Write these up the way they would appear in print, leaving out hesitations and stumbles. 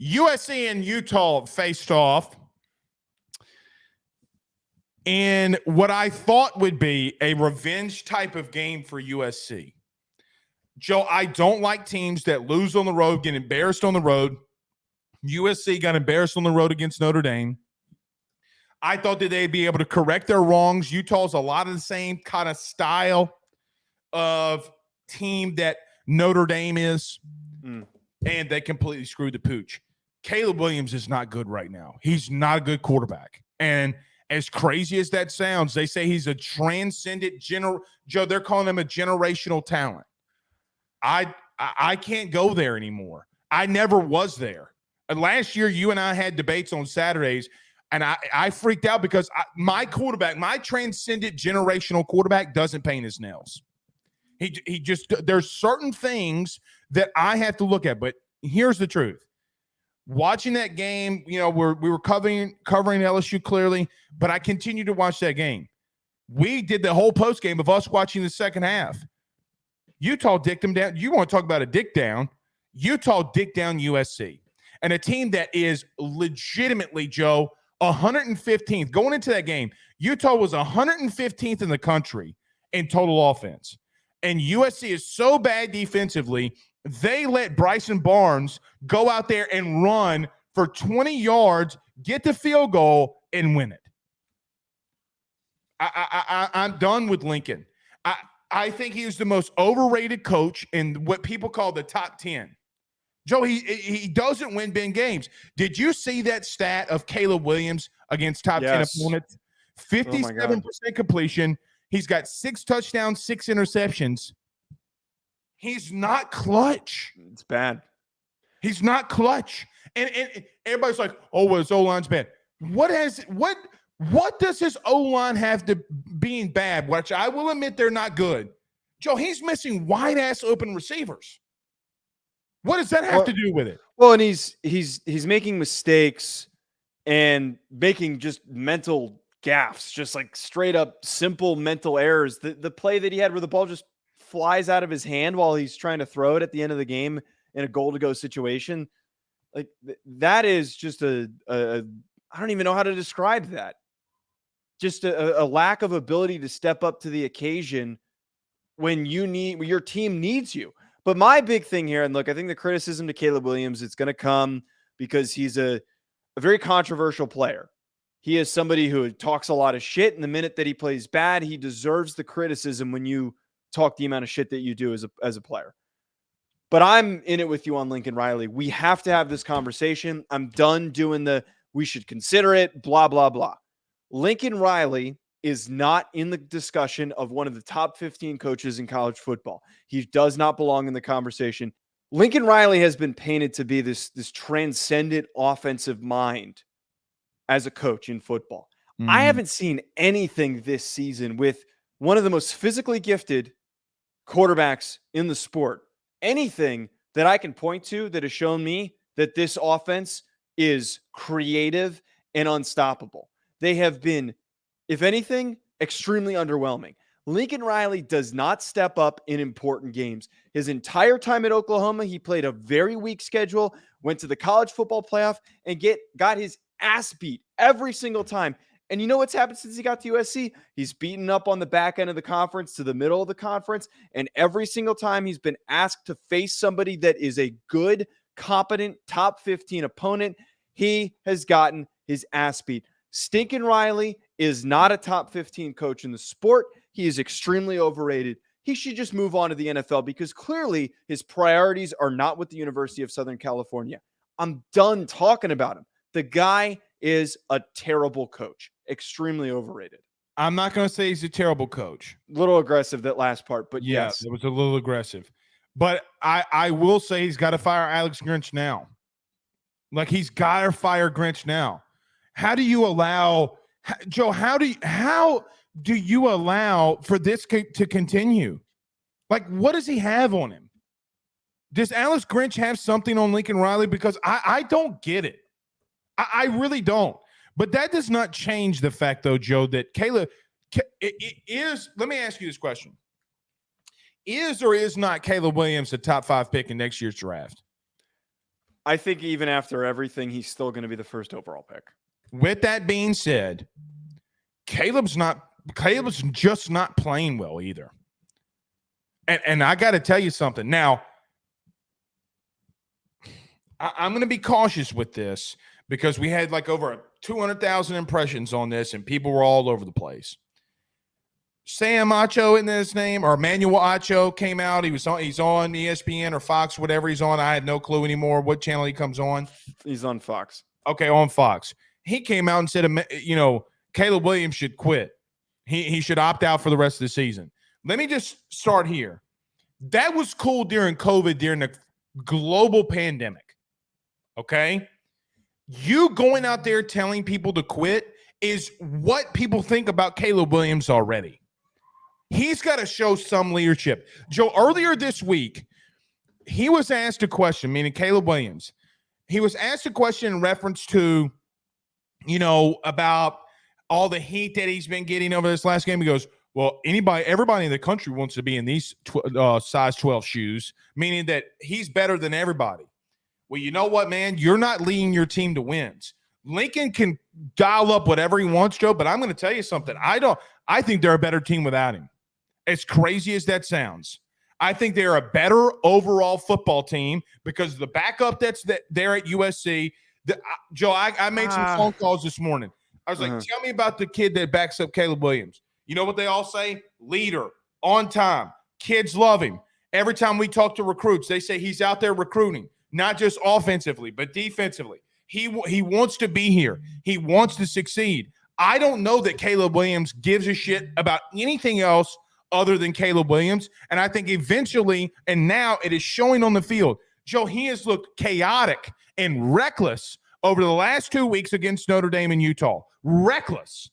USC and Utah faced off in what I thought would be a revenge type of game for USC. Joe, I don't like teams that lose on the road, get embarrassed on the road. USC got embarrassed on the road against Notre Dame. I thought that they'd be able to correct their wrongs. Utah's a lot of the same kind of style of team that Notre Dame is, and they completely screwed the pooch. Caleb Williams is not good right now. He's not a good quarterback. And as crazy as that sounds, they say he's a transcendent Joe, they're calling him a generational talent. I can't go there anymore. I never was there. Last year, you and I had debates on Saturdays, and I freaked out because my quarterback, my transcendent generational quarterback, doesn't paint his nails. He just, there's certain things that I have to look at, but here's the truth. Watching that game, we were covering LSU clearly, but I continued to watch that game. We did the whole post game of us watching the second half. Utah dicked them down. You want to talk about a dick down? Utah dicked down USC, and a team that is legitimately, Joe, 115th going into that game. Utah was 115th in the country in total offense, and USC is so bad defensively. They let Bryson Barnes go out there and run for 20 yards, get the field goal, and win it. I'm done with Lincoln. I think he is the most overrated coach in what people call the top 10. Joe, he doesn't win big games. Did you see that stat of Caleb Williams against top 10 opponents? 57% completion. He's got 6 touchdowns, 6 interceptions. He's not clutch. It's bad. He's not clutch. And everybody's like, oh, well, his O-line's bad. What does his O-line have to being bad? Which I will admit they're not good. Joe, he's missing wide-ass open receivers. What does that have to do with it? Well, and he's making mistakes and making just mental gaffes, just like straight up simple mental errors. The play that he had where the ball just flies out of his hand while he's trying to throw it at the end of the game in a goal-to-go situation. Like that is just I don't even know how to describe that. Just a lack of ability to step up to the occasion when your team needs you. But my big thing here, and look, I think the criticism to Caleb Williams, it's going to come because he's a very controversial player. He is somebody who talks a lot of shit, and the minute that he plays bad, he deserves the criticism when you talk the amount of shit that you do as a player. But I'm in it with you on Lincoln Riley. We have to have this conversation. I'm done doing we should consider it, blah, blah, blah. Lincoln Riley is not in the discussion of one of the top 15 coaches in college football. He does not belong in the conversation. Lincoln Riley has been painted to be this transcendent offensive mind as a coach in football. I haven't seen anything this season with one of the most physically gifted quarterbacks in the sport. Anything that I can point to that has shown me that this offense is creative and unstoppable. They have been, if anything, extremely underwhelming. Lincoln Riley does not step up in important games. His entire time at Oklahoma, he played a very weak schedule, went to the college football playoff, and got his ass beat every single time. And you know what's happened since he got to USC? He's beaten up on the back end of the conference to the middle of the conference, and every single time he's been asked to face somebody that is a good, competent, top 15 opponent, he has gotten his ass beat. Stinkin' Riley is not a top 15 coach in the sport. He is extremely overrated. He should just move on to the NFL because clearly his priorities are not with the University of Southern California. I'm done talking about him. The guy is a terrible coach. Extremely overrated. I'm not going to say he's a terrible coach. A little aggressive, that last part, but yes. It was a little aggressive. But I will say he's got to fire Alex Grinch now. Like, he's got to fire Grinch now. How do you allow, Joe, how do you allow for this to continue? Like, what does he have on him? Does Alex Grinch have something on Lincoln Riley? Because I don't get it. I really don't. But that does not change the fact, though, Joe, that Caleb is. Let me ask you this question. Is or is not Caleb Williams a top 5 pick in next year's draft? I think even after everything, he's still going to be the first overall pick. With that being said, Caleb's just not playing well either. And I got to tell you something. Now, I'm going to be cautious with this because we had like over 200,000 impressions on this and people were all over the place. Sam Acho, isn't his name? Or Emmanuel Acho came out. He's on ESPN or Fox, whatever he's on. I had no clue anymore what channel he comes on. He's on Fox. Okay, on Fox. He came out and said, Caleb Williams should quit. He should opt out for the rest of the season. Let me just start here. That was cool during COVID, during the global pandemic. Okay? You going out there telling people to quit is what people think about Caleb Williams already. He's got to show some leadership. Joe, earlier this week, he was asked a question, meaning Caleb Williams. He was asked a question in reference to, about all the heat that he's been getting over this last game. He goes, well, everybody in the country wants to be in these size 12 shoes, meaning that he's better than everybody. Well, you know what, man? You're not leading your team to wins. Lincoln can dial up whatever he wants, Joe, but I'm going to tell you something. I think they're a better team without him. As crazy as that sounds. I think they're a better overall football team because of the backup that's there at USC. Joe, I made some phone calls this morning. I was like, tell me about the kid that backs up Caleb Williams. You know what they all say? Leader, on time. Kids love him. Every time we talk to recruits, they say he's out there recruiting, not just offensively, but defensively. He wants to be here. He wants to succeed. I don't know that Caleb Williams gives a shit about anything else other than Caleb Williams. And I think eventually, and now it is showing on the field, Joe, he has looked chaotic and reckless over the last 2 weeks against Notre Dame and Utah. Reckless.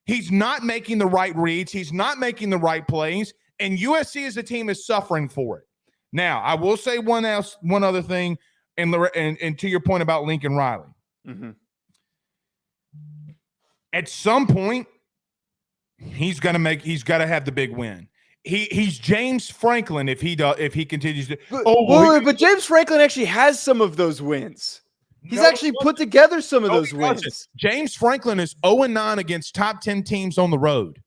He's not making the right reads. He's not making the right plays. And USC as a team is suffering for it. Now, I will say one other thing, and to your point about Lincoln Riley. Mm-hmm. At some point, he's got to have the big win. He's James Franklin if he continues to. But James Franklin actually has some of those wins. He's actually put together some of those wins. James Franklin is 0-9 against top 10 teams on the road.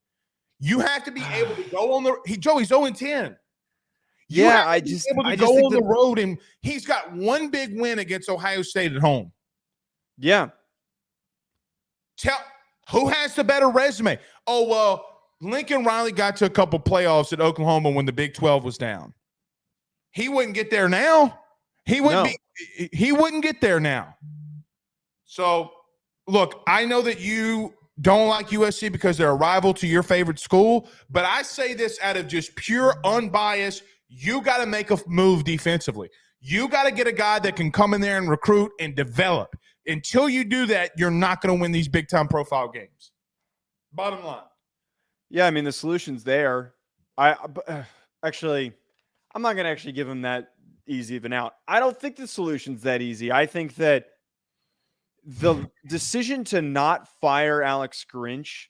You have to be able to go on he's 0-10. Yeah, go on the road, and he's got one big win against Ohio State at home. Yeah. Who has the better resume? Oh, well, Lincoln Riley got to a couple playoffs at Oklahoma when the Big 12 was down. He wouldn't get there now. He wouldn't get there now. So, look, I know that you don't like USC because they're a rival to your favorite school, but I say this out of just pure unbiased. You got to make a move defensively. You got to get a guy that can come in there and recruit and develop. Until you do that, you're not going to win these big-time profile games. Bottom line. Yeah, I mean, the solution's there. I'm not going to actually give him that easy of an out. I don't think the solution's that easy. I think that the decision to not fire Alex Grinch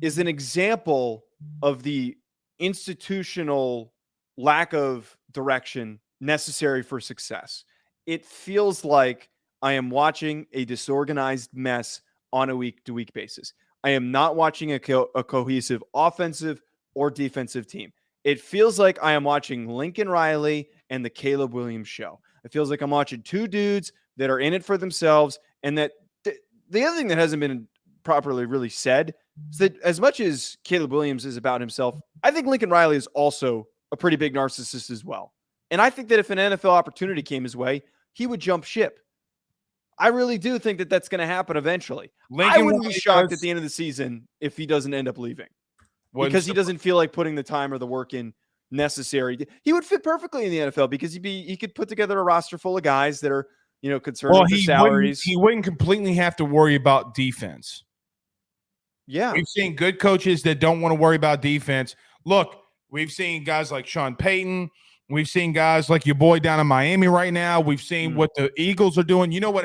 is an example of the institutional lack of direction necessary for success. It feels like I am watching a disorganized mess on a week-to-week basis. I am not watching a cohesive offensive or defensive team. It feels like I am watching Lincoln Riley and the Caleb Williams show. It feels like I'm watching two dudes that are in it for themselves. And that the other thing that hasn't been properly really said is that as much as Caleb Williams is about himself, I think Lincoln Riley is also a pretty big narcissist as well. And I think that if an NFL opportunity came his way, he would jump ship. I really do think that that's going to happen eventually. I wouldn't be shocked at the end of the season if he doesn't end up leaving because he doesn't feel like putting the time or the work in necessary. He would fit perfectly in the NFL because he could put together a roster full of guys that are, concerned with their salaries. He wouldn't completely have to worry about defense. Yeah. We've seen good coaches that don't want to worry about defense. Look, we've seen guys like Sean Payton. We've seen guys like your boy down in Miami right now. We've seen what the Eagles are doing. You know what?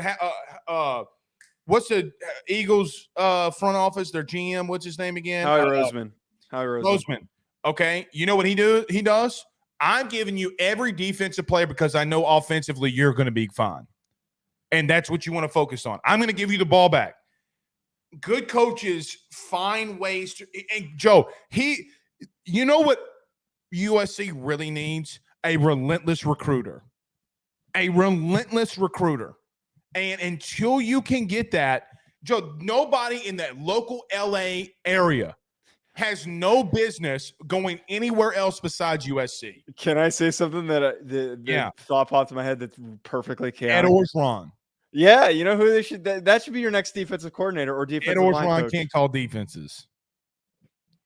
What's the Eagles front office? Their GM. What's his name again? Howie Roseman. Okay. You know what he does? I'm giving you every defensive player because I know offensively you're going to be fine. and that's what you want to focus on. I'm going to give you the ball back. Good coaches find ways to. And Joe, you know what USC really needs? A relentless recruiter. A relentless recruiter. And until you can get that, Joe, nobody in that local LA area has no business going anywhere else besides USC. Can I say something that the thought popped in my head that's perfectly chaotic? Ed Orgeron. Yeah, you know who they should. That should be your next defensive coordinator or defensive line coach. Ed Orgeron can't call defenses.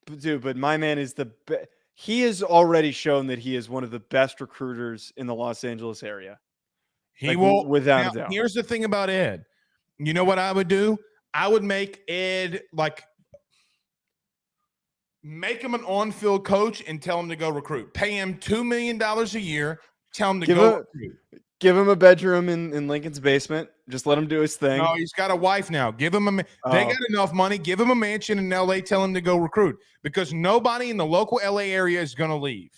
Dude, but my man is he has already shown that he is one of the best recruiters in the Los Angeles area. He will, without a doubt. Here's the thing about Ed. You know what I would do? I would make Ed make him an on-field coach and tell him to go recruit. Pay him $2 million a year. Tell him to go recruit. Give him a bedroom in Lincoln's basement. Just let him do his thing. No, he's got a wife now. Give him they got enough money. Give him a mansion in LA. Tell him to go recruit because nobody in the local LA area is going to leave.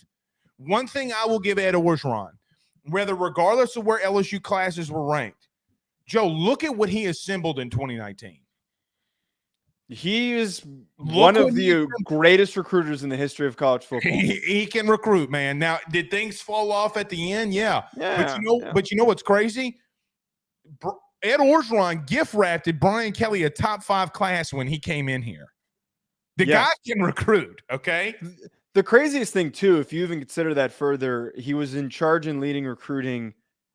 One thing I will give Ed Orgeron, regardless of where LSU classes were ranked, Joe, look at what he assembled in 2019. He is one of the greatest recruiters in the history of college football. He can recruit, man. Now, did things fall off at the end? Yeah. But you know what's crazy? Ed Orgeron gift wrapped Brian Kelly a top 5 class when he came in here. The guy can recruit, okay? The craziest thing, too, if you even consider that further, he was in charge and leading recruiting,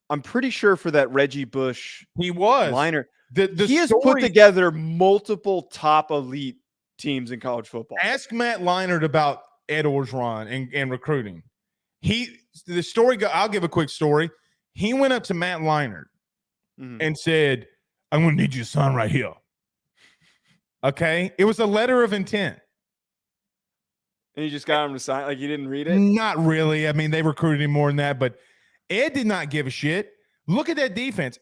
I'm pretty sure, for that Reggie Bush liner. He has put together multiple top elite teams in college football. Ask Matt Leinart about Ed Orgeron and recruiting. I'll give a quick story. He went up to Matt Leinart and said, I'm going to need you to sign right here. Okay? It was a letter of intent. And you just got him to sign? Like, you didn't read it? Not really. I mean, they recruited him more than that, but Ed did not give a shit. Look at that defense.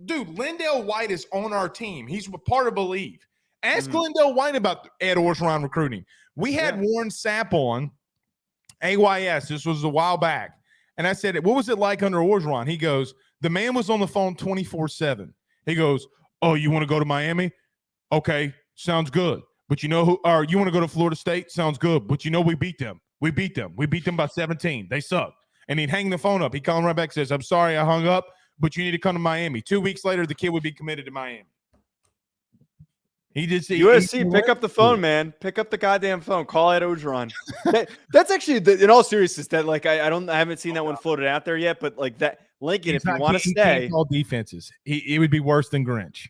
Dude, Lindell White is on our team. He's a part of Believe. Ask Lindell White about Ed Orgeron recruiting. We had Warren Sapp on AYS. This was a while back. And I said, what was it like under Orgeron? He goes, the man was on the phone 24/7. He goes, oh, you want to go to Miami? Okay, sounds good. But you know who? Or you want to go to Florida State? Sounds good. But you know we beat them. We beat them by 17. They suck. And he'd hang the phone up. He'd call him right back and says, I'm sorry I hung up, but you need to come to Miami. 2 weeks later, the kid would be committed to Miami. He did see USC, pick up the phone, man. Pick up the goddamn phone. Call Ed Orgeron. That's actually, in all seriousness, that I haven't seen that one floated out there yet, but like that Lincoln, if you want to stay, all defenses, it would be worse than Grinch.